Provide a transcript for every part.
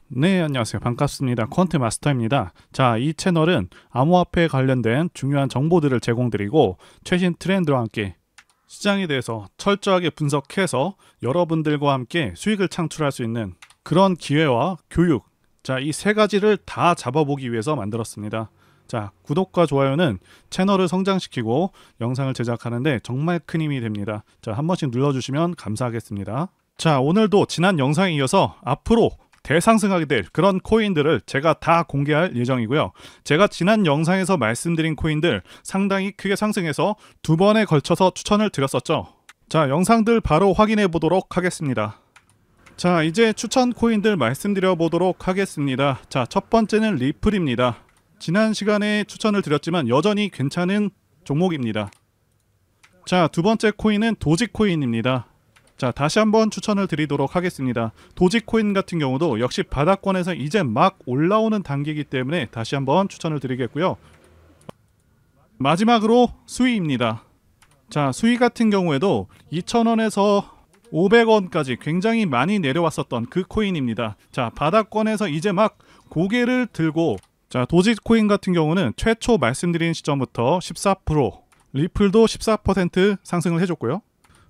네, 안녕하세요. 반갑습니다. 퀀트 마스터입니다. 자, 이 채널은 암호화폐에 관련된 중요한 정보들을 제공드리고 최신 트렌드와 함께 시장에 대해서 철저하게 분석해서 여러분들과 함께 수익을 창출할 수 있는 그런 기회와 교육, 자, 이 세 가지를 다 잡아보기 위해서 만들었습니다. 자, 구독과 좋아요는 채널을 성장시키고 영상을 제작하는데 정말 큰 힘이 됩니다. 자, 한 번씩 눌러주시면 감사하겠습니다. 자, 오늘도 지난 영상에 이어서 앞으로 대상승하게 될 그런 코인들을 제가 다 공개할 예정이고요. 제가 지난 영상에서 말씀드린 코인들 상당히 크게 상승해서 두 번에 걸쳐서 추천을 드렸었죠. 자, 영상들 바로 확인해 보도록 하겠습니다. 자, 이제 추천 코인들 말씀드려 보도록 하겠습니다. 자, 첫 번째는 리플입니다. 지난 시간에 추천을 드렸지만 여전히 괜찮은 종목입니다. 자, 두 번째 코인은 도지코인입니다. 자, 다시 한번 추천을 드리도록 하겠습니다. 도지코인 같은 경우도 역시 바닥권에서 이제 막 올라오는 단계이기 때문에 다시 한번 추천을 드리겠고요. 마지막으로 수위입니다. 자, 수위 같은 경우에도 2,000원에서 500원까지 굉장히 많이 내려왔었던 그 코인입니다. 자, 바닥권에서 이제 막 고개를 들고, 자, 도지코인 같은 경우는 최초 말씀드린 시점부터 14%, 리플도 14% 상승을 해줬고요.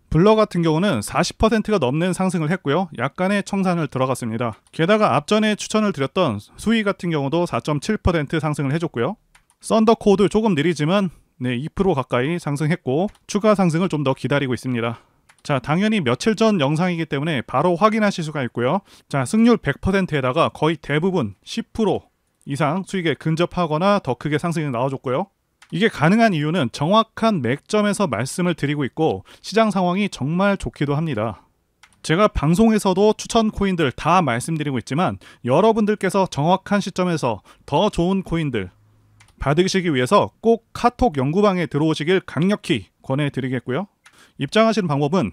블러 같은 경우는 40%가 넘는 상승을 했고요. 약간의 청산을 들어갔습니다. 게다가 앞전에 추천을 드렸던 수위 같은 경우도 4.7% 상승을 해줬고요. 썬더코드 조금 느리지만 2% 가까이 상승했고 추가 상승을 좀 더 기다리고 있습니다. 자, 당연히 며칠 전 영상이기 때문에 바로 확인하실 수가 있고요. 자, 승률 100%에다가 거의 대부분 10% 이상 수익에 근접하거나 더 크게 상승이 나와줬고요. 이게 가능한 이유는 정확한 맥점에서 말씀을 드리고 있고 시장 상황이 정말 좋기도 합니다. 제가 방송에서도 추천 코인들 다 말씀드리고 있지만 여러분들께서 정확한 시점에서 더 좋은 코인들 받으시기 위해서 꼭 카톡 연구방에 들어오시길 강력히 권해드리겠고요. 입장하시는 방법은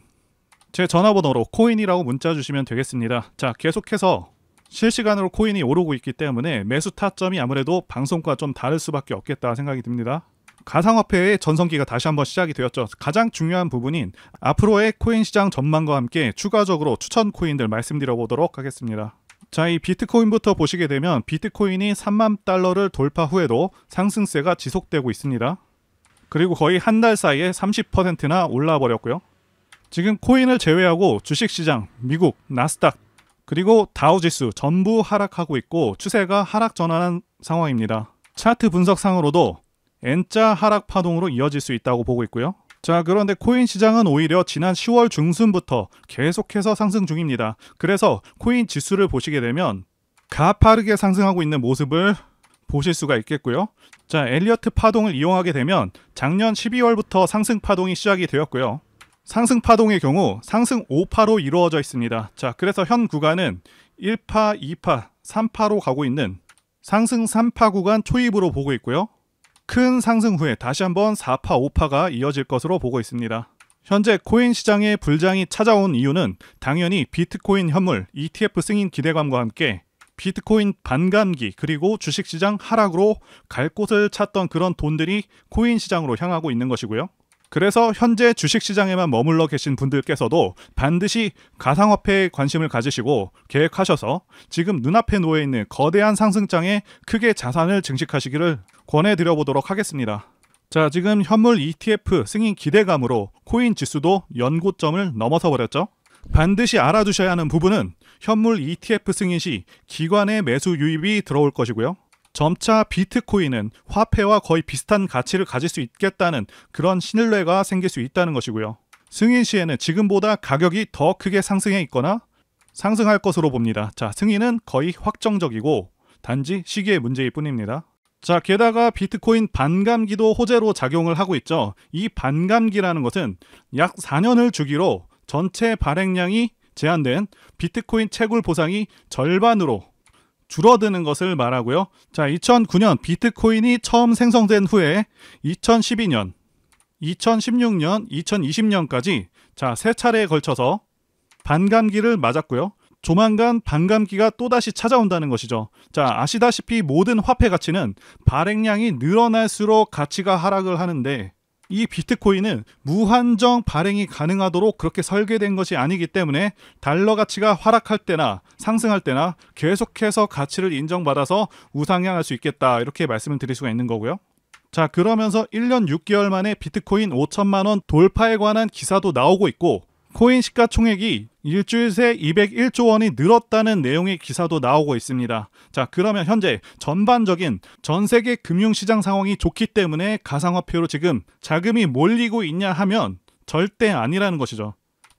제 전화번호로 코인이라고 문자 주시면 되겠습니다. 자, 계속해서 실시간으로 코인이 오르고 있기 때문에 매수 타점이 아무래도 방송과 좀 다를 수밖에 없겠다 생각이 듭니다. 가상화폐의 전성기가 다시 한번 시작이 되었죠. 가장 중요한 부분인 앞으로의 코인 시장 전망과 함께 추가적으로 추천 코인들 말씀드려 보도록 하겠습니다. 자, 이 비트코인부터 보시게 되면 비트코인이 3만 달러를 돌파 후에도 상승세가 지속되고 있습니다. 그리고 거의 한 달 사이에 30%나 올라 버렸고요. 지금 코인을 제외하고 주식시장, 미국, 나스닥 그리고 다우지수 전부 하락하고 있고 추세가 하락 전환한 상황입니다. 차트 분석상으로도 N자 하락 파동으로 이어질 수 있다고 보고 있고요. 자, 그런데 코인 시장은 오히려 지난 10월 중순부터 계속해서 상승 중입니다. 그래서 코인 지수를 보시게 되면 가파르게 상승하고 있는 모습을 보실 수가 있겠고요. 자, 엘리어트 파동을 이용하게 되면 작년 12월부터 상승 파동이 시작이 되었고요. 상승 파동의 경우 상승 5파로 이루어져 있습니다. 자, 그래서 현 구간은 1파, 2파, 3파로 가고 있는 상승 3파 구간 초입으로 보고 있고요. 큰 상승 후에 다시 한번 4파, 5파가 이어질 것으로 보고 있습니다. 현재 코인 시장의 불장이 찾아온 이유는 당연히 비트코인 현물, ETF 승인 기대감과 함께 비트코인 반감기 그리고 주식시장 하락으로 갈 곳을 찾던 그런 돈들이 코인 시장으로 향하고 있는 것이고요. 그래서 현재 주식시장에만 머물러 계신 분들께서도 반드시 가상화폐에 관심을 가지시고 계획하셔서 지금 눈앞에 놓여있는 거대한 상승장에 크게 자산을 증식하시기를 권해드려 보도록 하겠습니다. 자, 지금 현물 ETF 승인 기대감으로 코인 지수도 연고점을 넘어서 버렸죠. 반드시 알아두셔야 하는 부분은 현물 ETF 승인 시 기관의 매수 유입이 들어올 것이고요. 점차 비트코인은 화폐와 거의 비슷한 가치를 가질 수 있겠다는 그런 신뢰가 생길 수 있다는 것이고요. 승인 시에는 지금보다 가격이 더 크게 상승해 있거나 상승할 것으로 봅니다. 자, 승인은 거의 확정적이고 단지 시기의 문제일 뿐입니다. 자, 게다가 비트코인 반감기도 호재로 작용을 하고 있죠. 이 반감기라는 것은 약 4년을 주기로 전체 발행량이 제한된 비트코인 채굴 보상이 절반으로 줄어드는 것을 말하고요. 자, 2009년 비트코인이 처음 생성된 후에 2012년, 2016년, 2020년까지 자, 세 차례에 걸쳐서 반감기를 맞았고요. 조만간 반감기가 또다시 찾아온다는 것이죠. 자, 아시다시피 모든 화폐 가치는 발행량이 늘어날수록 가치가 하락을 하는데 이 비트코인은 무한정 발행이 가능하도록 그렇게 설계된 것이 아니기 때문에 달러 가치가 하락할 때나 상승할 때나 계속해서 가치를 인정받아서 우상향할 수 있겠다, 이렇게 말씀을 드릴 수가 있는 거고요. 자, 그러면서 1년 6개월 만에 비트코인 5천만 원 돌파에 관한 기사도 나오고 있고, 코인 시가총액이 일주일 새 201조 원이 늘었다는 내용의 기사도 나오고 있습니다. 자, 그러면 현재 전반적인 전 세계 금융시장 상황이 좋기 때문에 가상화폐로 지금 자금이 몰리고 있냐 하면 절대 아니라는 것이죠.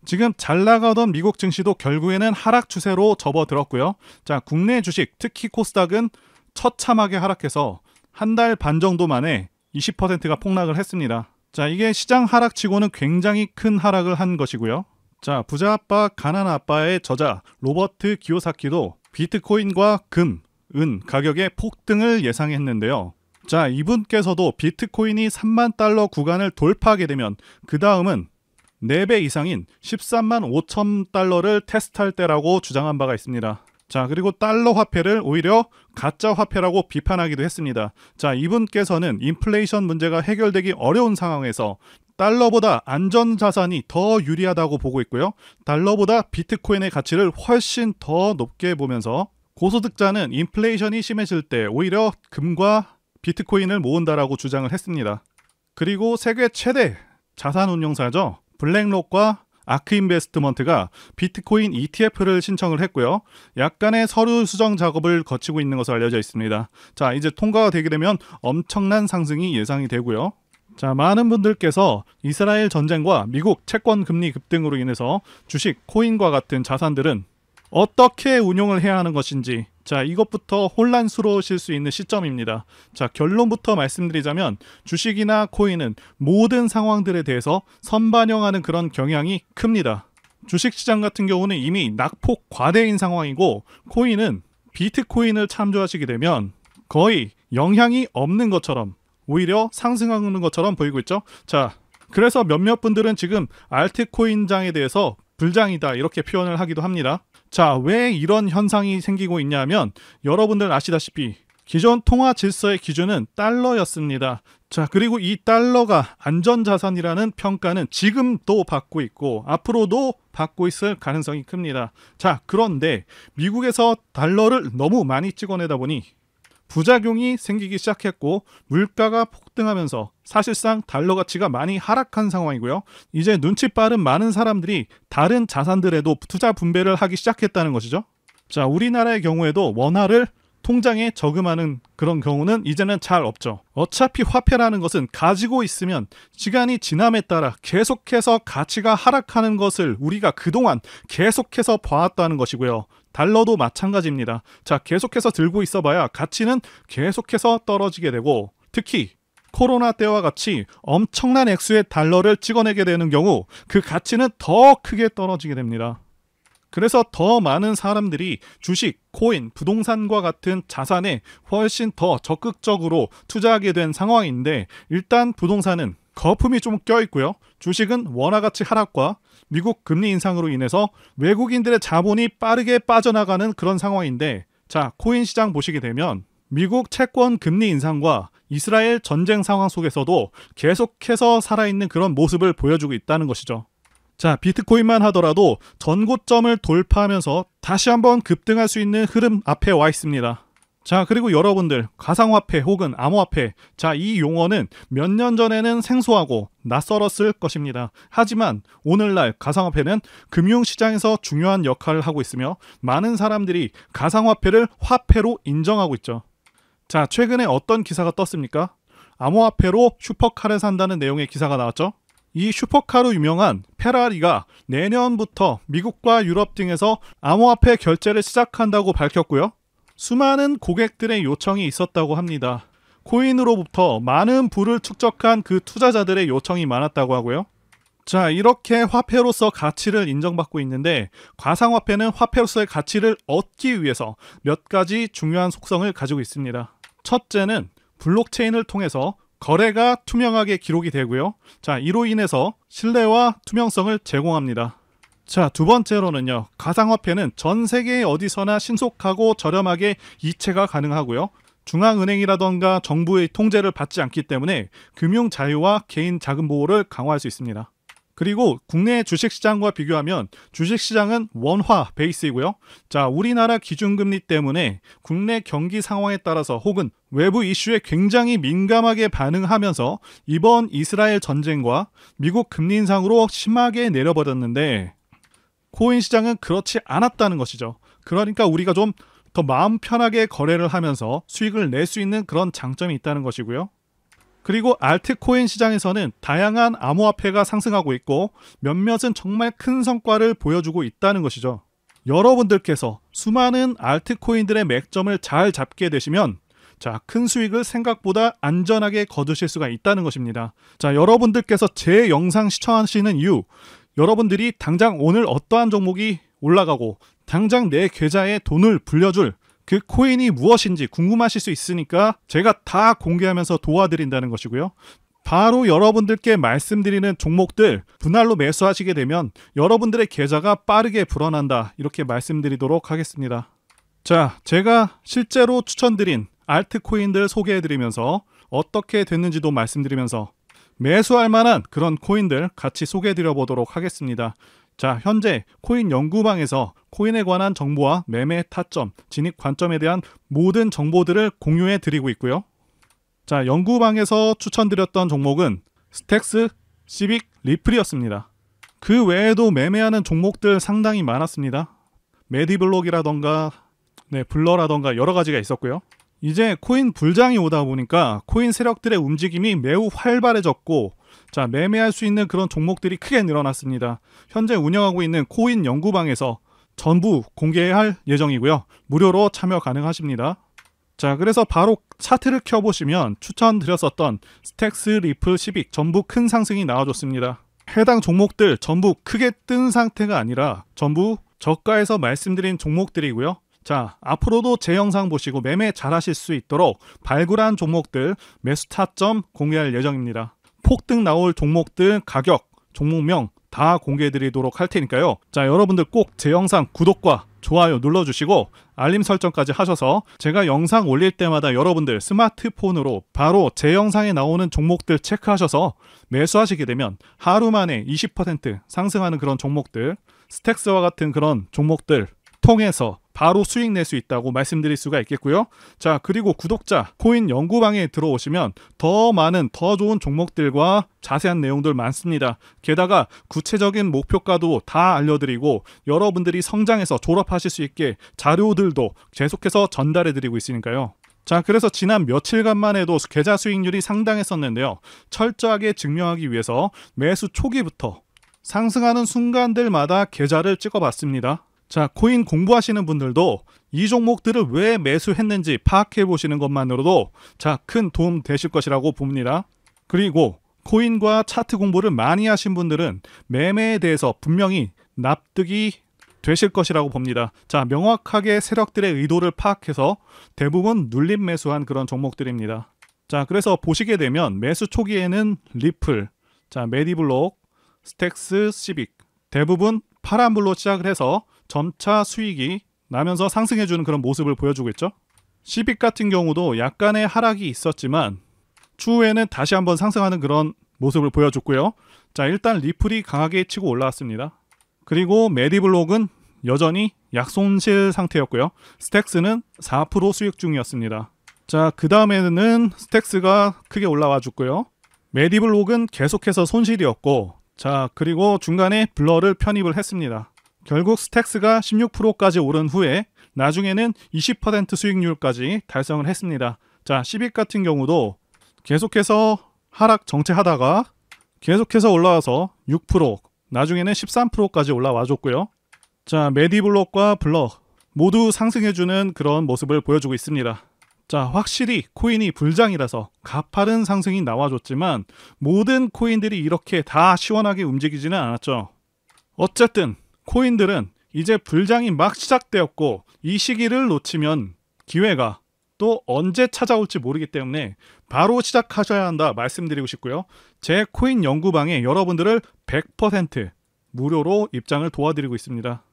지금 잘 나가던 미국 증시도 결국에는 하락 추세로 접어들었고요. 자, 국내 주식, 특히 코스닥은 처참하게 하락해서 한 달 반 정도 만에 20%가 폭락을 했습니다. 자, 이게 시장 하락치고는 굉장히 큰 하락을 한 것이고요. 자, 부자 아빠 가난 아빠의 저자 로버트 기요사키도 비트코인과 금, 은 가격의 폭등을 예상했는데요. 자, 이분께서도 비트코인이 3만 달러 구간을 돌파하게 되면 그 다음은 4배 이상인 13만 5천 달러를 테스트할 때라고 주장한 바가 있습니다. 자, 그리고 달러 화폐를 오히려 가짜 화폐라고 비판하기도 했습니다. 자, 이분께서는 인플레이션 문제가 해결되기 어려운 상황에서 달러보다 안전자산이 더 유리하다고 보고 있고요. 달러보다 비트코인의 가치를 훨씬 더 높게 보면서 고소득자는 인플레이션이 심해질 때 오히려 금과 비트코인을 모은다라고 주장을 했습니다. 그리고 세계 최대 자산운용사죠. 블랙록과 아크인베스트먼트가 비트코인 ETF를 신청을 했고요. 약간의 서류 수정 작업을 거치고 있는 것으로 알려져 있습니다. 자, 이제 통과가 되게 되면 엄청난 상승이 예상이 되고요. 자, 많은 분들께서 이스라엘 전쟁과 미국 채권 금리 급등으로 인해서 주식, 코인과 같은 자산들은 어떻게 운용을 해야 하는 것인지, 자, 이것부터 혼란스러우실 수 있는 시점입니다. 자, 결론부터 말씀드리자면 주식이나 코인은 모든 상황들에 대해서 선반영하는 그런 경향이 큽니다. 주식시장 같은 경우는 이미 낙폭 과대인 상황이고, 코인은 비트코인을 참조하시게 되면 거의 영향이 없는 것처럼, 오히려 상승하는 것처럼 보이고 있죠. 자, 그래서 몇몇 분들은 지금 알트코인장에 대해서 불장이다, 이렇게 표현을 하기도 합니다. 자, 왜 이런 현상이 생기고 있냐면 여러분들 아시다시피 기존 통화 질서의 기준은 달러였습니다. 자, 그리고 이 달러가 안전자산이라는 평가는 지금도 받고 있고 앞으로도 받고 있을 가능성이 큽니다. 자, 그런데 미국에서 달러를 너무 많이 찍어내다 보니 부작용이 생기기 시작했고 물가가 폭등하면서 사실상 달러 가치가 많이 하락한 상황이고요. 이제 눈치 빠른 많은 사람들이 다른 자산들에도 투자 분배를 하기 시작했다는 것이죠. 자, 우리나라의 경우에도 원화를 통장에 저금하는 그런 경우는 이제는 잘 없죠. 어차피 화폐라는 것은 가지고 있으면 시간이 지남에 따라 계속해서 가치가 하락하는 것을 우리가 그동안 계속해서 봐왔다는 것이고요. 달러도 마찬가지입니다. 자, 계속해서 들고 있어봐야 가치는 계속해서 떨어지게 되고, 특히 코로나 때와 같이 엄청난 액수의 달러를 찍어내게 되는 경우 그 가치는 더 크게 떨어지게 됩니다. 그래서 더 많은 사람들이 주식, 코인, 부동산과 같은 자산에 훨씬 더 적극적으로 투자하게 된 상황인데, 일단 부동산은 거품이 좀 껴있고요. 주식은 원화가치 하락과 미국 금리 인상으로 인해서 외국인들의 자본이 빠르게 빠져나가는 그런 상황인데, 자, 코인 시장 보시게 되면 미국 채권 금리 인상과 이스라엘 전쟁 상황 속에서도 계속해서 살아있는 그런 모습을 보여주고 있다는 것이죠. 자, 비트코인만 하더라도 전고점을 돌파하면서 다시 한번 급등할 수 있는 흐름 앞에 와 있습니다. 자, 그리고 여러분들 가상화폐 혹은 암호화폐, 자, 이 용어는 몇 년 전에는 생소하고 낯설었을 것입니다. 하지만 오늘날 가상화폐는 금융시장에서 중요한 역할을 하고 있으며 많은 사람들이 가상화폐를 화폐로 인정하고 있죠. 자, 최근에 어떤 기사가 떴습니까? 암호화폐로 슈퍼카를 산다는 내용의 기사가 나왔죠. 이 슈퍼카로 유명한 페라리가 내년부터 미국과 유럽 등에서 암호화폐 결제를 시작한다고 밝혔고요. 수많은 고객들의 요청이 있었다고 합니다. 코인으로부터 많은 부를 축적한 그 투자자들의 요청이 많았다고 하고요. 자, 이렇게 화폐로서 가치를 인정받고 있는데, 가상화폐는 화폐로서의 가치를 얻기 위해서 몇 가지 중요한 속성을 가지고 있습니다. 첫째는 블록체인을 통해서 거래가 투명하게 기록이 되고요. 자, 이로 인해서 신뢰와 투명성을 제공합니다. 자, 두 번째로는요, 가상화폐는 전 세계 어디서나 신속하고 저렴하게 이체가 가능하고요. 중앙은행이라던가 정부의 통제를 받지 않기 때문에 금융 자유와 개인 자금 보호를 강화할 수 있습니다. 그리고 국내 주식시장과 비교하면 주식시장은 원화 베이스이고요. 자, 우리나라 기준금리 때문에 국내 경기 상황에 따라서 혹은 외부 이슈에 굉장히 민감하게 반응하면서 이번 이스라엘 전쟁과 미국 금리 인상으로 심하게 내려버렸는데 코인 시장은 그렇지 않았다는 것이죠. 그러니까 우리가 좀 더 마음 편하게 거래를 하면서 수익을 낼 수 있는 그런 장점이 있다는 것이고요. 그리고 알트코인 시장에서는 다양한 암호화폐가 상승하고 있고 몇몇은 정말 큰 성과를 보여주고 있다는 것이죠. 여러분들께서 수많은 알트코인들의 맥점을 잘 잡게 되시면 자, 큰 수익을 생각보다 안전하게 거두실 수가 있다는 것입니다. 자, 여러분들께서 제 영상 시청하시는 이유, 여러분들이 당장 오늘 어떠한 종목이 올라가고 당장 내 계좌에 돈을 불려줄 그 코인이 무엇인지 궁금하실 수 있으니까 제가 다 공개하면서 도와드린다는 것이고요. 바로 여러분들께 말씀드리는 종목들 분할로 매수하시게 되면 여러분들의 계좌가 빠르게 불어난다, 이렇게 말씀드리도록 하겠습니다. 자, 제가 실제로 추천드린 알트코인들 소개해드리면서 어떻게 됐는지도 말씀드리면서 매수할 만한 그런 코인들 같이 소개해드려 보도록 하겠습니다. 자, 현재 코인 연구방에서 코인에 관한 정보와 매매 타점, 진입 관점에 대한 모든 정보들을 공유해 드리고 있고요. 자, 연구방에서 추천드렸던 종목은 스택스, 시빅, 리플이었습니다. 그 외에도 매매하는 종목들 상당히 많았습니다. 메디블록이라던가 블러라던가 여러 가지가 있었고요. 이제 코인 불장이 오다 보니까 코인 세력들의 움직임이 매우 활발해졌고, 자, 매매할 수 있는 그런 종목들이 크게 늘어났습니다. 현재 운영하고 있는 코인 연구방에서 전부 공개할 예정이고요. 무료로 참여 가능하십니다. 자, 그래서 바로 차트를 켜보시면 추천드렸었던 스택스, 리플, 시빅 전부 큰 상승이 나와줬습니다. 해당 종목들 전부 크게 뜬 상태가 아니라 전부 저가에서 말씀드린 종목들이고요. 자, 앞으로도 제 영상 보시고 매매 잘 하실 수 있도록 발굴한 종목들 매수 타점 공개할 예정입니다. 폭등 나올 종목들 가격, 종목명 다 공개해 드리도록 할 테니까요. 자, 여러분들 꼭 제 영상 구독과 좋아요 눌러주시고 알림 설정까지 하셔서 제가 영상 올릴 때마다 여러분들 스마트폰으로 바로 제 영상에 나오는 종목들 체크하셔서 매수하시게 되면 하루 만에 20% 상승하는 그런 종목들, 스택스와 같은 그런 종목들 통해서 바로 수익 낼 수 있다고 말씀드릴 수가 있겠고요. 자, 그리고 구독자 코인 연구방에 들어오시면 더 많은 더 좋은 종목들과 자세한 내용들 많습니다. 게다가 구체적인 목표가도 다 알려드리고 여러분들이 성장해서 졸업하실 수 있게 자료들도 계속해서 전달해드리고 있으니까요. 자, 그래서 지난 며칠간만 해도 계좌 수익률이 상당했었는데요. 철저하게 증명하기 위해서 매수 초기부터 상승하는 순간들마다 계좌를 찍어봤습니다. 자, 코인 공부하시는 분들도 이 종목들을 왜 매수했는지 파악해 보시는 것만으로도 자, 큰 도움 되실 것이라고 봅니다. 그리고 코인과 차트 공부를 많이 하신 분들은 매매에 대해서 분명히 납득이 되실 것이라고 봅니다. 자, 명확하게 세력들의 의도를 파악해서 대부분 눌림 매수한 그런 종목들입니다. 자, 그래서 보시게 되면 매수 초기에는 리플, 자, 메디블록, 스택스, 시빅 대부분 파란불로 시작을 해서 점차 수익이 나면서 상승해주는 그런 모습을 보여주고 있죠. 시빅 같은 경우도 약간의 하락이 있었지만 추후에는 다시 한번 상승하는 그런 모습을 보여줬고요. 자, 일단 리플이 강하게 치고 올라왔습니다. 그리고 메디블록은 여전히 약손실 상태였고요. 스택스는 4% 수익 중이었습니다. 자, 그 다음에는 스택스가 크게 올라와 줬고요. 메디블록은 계속해서 손실이었고, 자, 그리고 중간에 블러를 편입을 했습니다. 결국 스택스가 16%까지 오른 후에 나중에는 20% 수익률까지 달성을 했습니다. 자, 시빅 같은 경우도 계속해서 하락 정체하다가 계속해서 올라와서 6%, 나중에는 13%까지 올라와줬고요. 자, 메디블록과 블러 모두 상승해주는 그런 모습을 보여주고 있습니다. 자, 확실히 코인이 불장이라서 가파른 상승이 나와줬지만 모든 코인들이 이렇게 다 시원하게 움직이지는 않았죠. 어쨌든 코인들은 이제 불장이 막 시작되었고 이 시기를 놓치면 기회가 또 언제 찾아올지 모르기 때문에 바로 시작하셔야 한다 말씀드리고 싶고요. 제 코인 연구방에 여러분들을 100% 무료로 입장을 도와드리고 있습니다.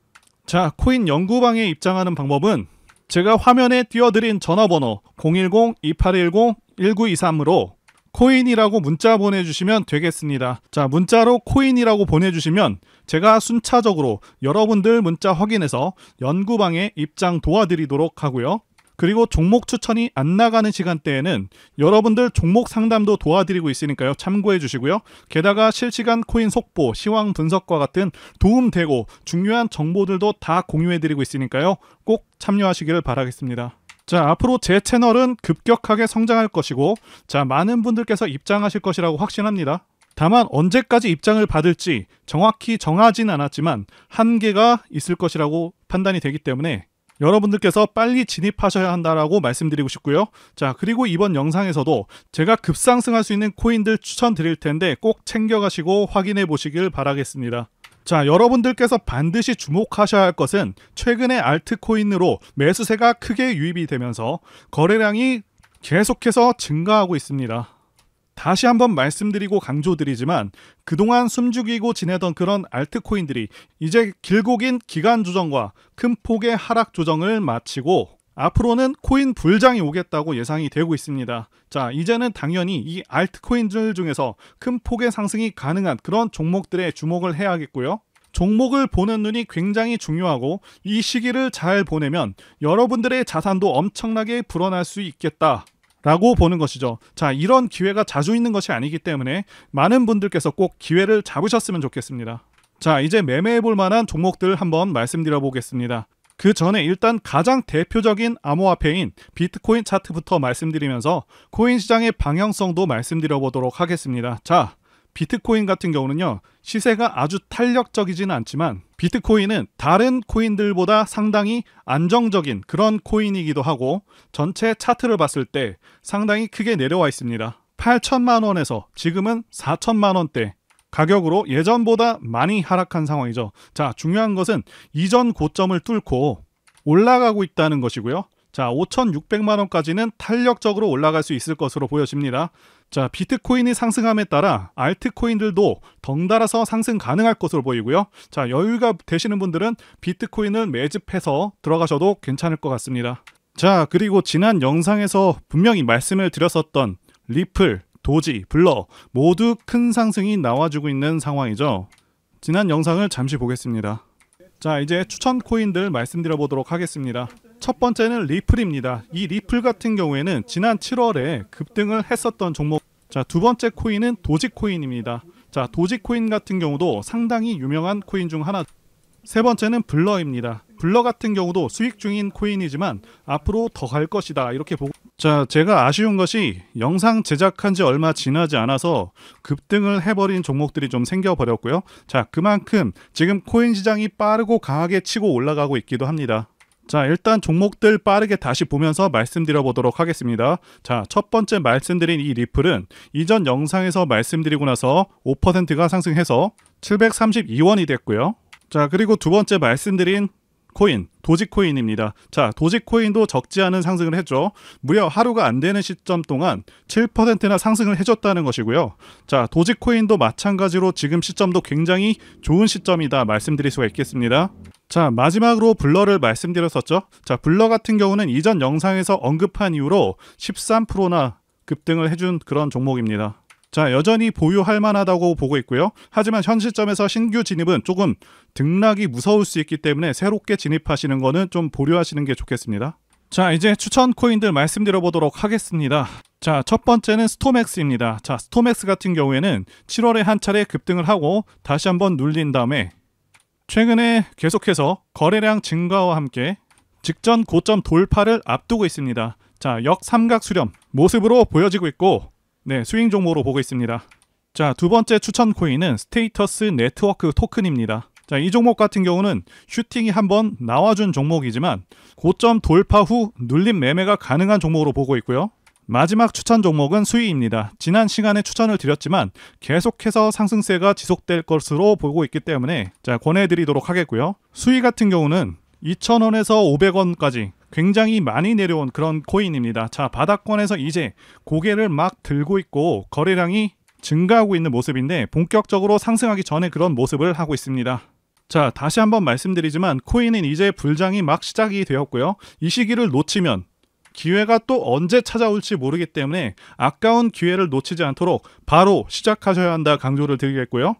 자, 코인 연구방에 입장하는 방법은 제가 화면에 띄워드린 전화번호 010-2810-1923으로 코인이라고 문자 보내주시면 되겠습니다. 자, 문자로 코인이라고 보내주시면 제가 순차적으로 여러분들 문자 확인해서 연구방에 입장 도와드리도록 하고요. 그리고 종목 추천이 안 나가는 시간대에는 여러분들 종목 상담도 도와드리고 있으니까요. 참고해 주시고요. 게다가 실시간 코인 속보, 시황 분석과 같은 도움되고 중요한 정보들도 다 공유해드리고 있으니까요. 꼭 참여하시기를 바라겠습니다. 자, 앞으로 제 채널은 급격하게 성장할 것이고, 자, 많은 분들께서 입장하실 것이라고 확신합니다. 다만 언제까지 입장을 받을지 정확히 정하진 않았지만 한계가 있을 것이라고 판단이 되기 때문에 여러분들께서 빨리 진입하셔야 한다라고 말씀드리고 싶고요. 자, 그리고 이번 영상에서도 제가 급상승할 수 있는 코인들 추천드릴 텐데 꼭 챙겨가시고 확인해 보시길 바라겠습니다. 자, 여러분들께서 반드시 주목하셔야 할 것은 최근에 알트코인으로 매수세가 크게 유입이 되면서 거래량이 계속해서 증가하고 있습니다. 다시 한번 말씀드리고 강조드리지만 그동안 숨죽이고 지내던 그런 알트코인들이 이제 길고 긴 기간 조정과 큰 폭의 하락 조정을 마치고 앞으로는 코인 불장이 오겠다고 예상이 되고 있습니다. 자, 이제는 당연히 이 알트코인들 중에서 큰 폭의 상승이 가능한 그런 종목들에 주목을 해야겠고요. 종목을 보는 눈이 굉장히 중요하고 이 시기를 잘 보내면 여러분들의 자산도 엄청나게 불어날 수 있겠다 라고 보는 것이죠. 자, 이런 기회가 자주 있는 것이 아니기 때문에 많은 분들께서 꼭 기회를 잡으셨으면 좋겠습니다. 자, 이제 매매해 볼 만한 종목들 한번 말씀드려 보겠습니다. 그 전에 일단 가장 대표적인 암호화폐인 비트코인 차트부터 말씀드리면서 코인 시장의 방향성도 말씀드려 보도록 하겠습니다. 자, 비트코인 같은 경우는요, 시세가 아주 탄력적이지는 않지만 비트코인은 다른 코인들보다 상당히 안정적인 그런 코인이기도 하고 전체 차트를 봤을 때 상당히 크게 내려와 있습니다. 8천만 원에서 지금은 4천만 원대 가격으로 예전보다 많이 하락한 상황이죠. 자, 중요한 것은 이전 고점을 뚫고 올라가고 있다는 것이고요. 자, 5,600만 원까지는 탄력적으로 올라갈 수 있을 것으로 보여집니다. 자, 비트코인이 상승함에 따라 알트코인들도 덩달아서 상승 가능할 것으로 보이고요. 자, 여유가 되시는 분들은 비트코인을 매집해서 들어가셔도 괜찮을 것 같습니다. 자, 그리고 지난 영상에서 분명히 말씀을 드렸었던 리플, 도지, 블러 모두 큰 상승이 나와주고 있는 상황이죠. 지난 영상을 잠시 보겠습니다. 자, 이제 추천 코인들 말씀드려 보도록 하겠습니다. 첫 번째는 리플입니다. 이 리플 같은 경우에는 지난 7월에 급등을 했었던 종목. 자, 두 번째 코인은 도지코인입니다. 자, 도지코인 같은 경우도 상당히 유명한 코인 중 하나. 세 번째는 블러입니다. 블러 같은 경우도 수익 중인 코인이지만 앞으로 더 갈 것이다 이렇게 보고. 자, 제가 아쉬운 것이 영상 제작한 지 얼마 지나지 않아서 급등을 해버린 종목들이 좀 생겨버렸고요. 자, 그만큼 지금 코인 시장이 빠르고 강하게 치고 올라가고 있기도 합니다. 자, 일단 종목들 빠르게 다시 보면서 말씀드려 보도록 하겠습니다. 자, 첫 번째 말씀드린 이 리플은 이전 영상에서 말씀드리고 나서 5%가 상승해서 732원이 됐고요. 자, 그리고 두 번째 말씀드린 코인, 도지코인입니다. 자, 도지코인도 적지 않은 상승을 했죠. 무려 하루가 안 되는 시점 동안 7%나 상승을 해줬다는 것이고요. 자, 도지코인도 마찬가지로 지금 시점도 굉장히 좋은 시점이다 말씀드릴 수가 있겠습니다. 자, 마지막으로 블러를 말씀드렸었죠. 자, 블러 같은 경우는 이전 영상에서 언급한 이후로 13%나 급등을 해준 그런 종목입니다. 자, 여전히 보유할 만하다고 보고 있고요. 하지만 현 시점에서 신규 진입은 조금 등락이 무서울 수 있기 때문에 새롭게 진입하시는 거는 좀 보류하시는 게 좋겠습니다. 자, 이제 추천 코인들 말씀드려 보도록 하겠습니다. 자, 첫 번째는 스톰엑스입니다. 자, 스톰엑스 같은 경우에는 7월에 한 차례 급등을 하고 다시 한번 눌린 다음에 최근에 계속해서 거래량 증가와 함께 직전 고점 돌파를 앞두고 있습니다. 자, 역삼각 수렴 모습으로 보여지고 있고 네, 스윙 종목으로 보고 있습니다. 자, 두 번째 추천 코인은 스테이터스 네트워크 토큰입니다. 자, 이 종목 같은 경우는 슈팅이 한번 나와준 종목이지만 고점 돌파 후 눌림 매매가 가능한 종목으로 보고 있고요. 마지막 추천 종목은 수위입니다. 지난 시간에 추천을 드렸지만 계속해서 상승세가 지속될 것으로 보고 있기 때문에 자, 권해드리도록 하겠고요. 수위 같은 경우는 2,000원에서 500원까지 굉장히 많이 내려온 그런 코인입니다. 자, 바닥권에서 이제 고개를 막 들고 있고 거래량이 증가하고 있는 모습인데 본격적으로 상승하기 전에 그런 모습을 하고 있습니다. 자, 다시 한번 말씀드리지만 코인은 이제 불장이 막 시작이 되었고요. 이 시기를 놓치면 기회가 또 언제 찾아올지 모르기 때문에 아까운 기회를 놓치지 않도록 바로 시작하셔야 한다 강조를 드리겠고요.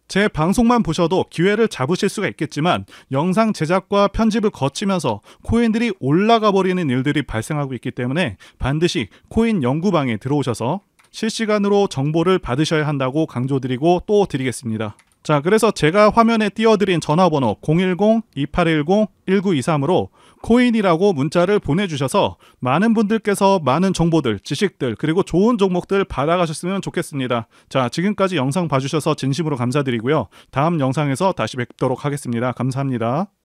제 방송만 보셔도 기회를 잡으실 수가 있겠지만 영상 제작과 편집을 거치면서 코인들이 올라가 버리는 일들이 발생하고 있기 때문에 반드시 코인 연구방에 들어오셔서 실시간으로 정보를 받으셔야 한다고 강조드리고 또 드리겠습니다. 자, 그래서 제가 화면에 띄워드린 전화번호 010-2810-1923으로 코인이라고 문자를 보내주셔서 많은 분들께서 많은 정보들, 지식들, 그리고 좋은 종목들 받아가셨으면 좋겠습니다. 자, 지금까지 영상 봐주셔서 진심으로 감사드리고요. 다음 영상에서 다시 뵙도록 하겠습니다. 감사합니다.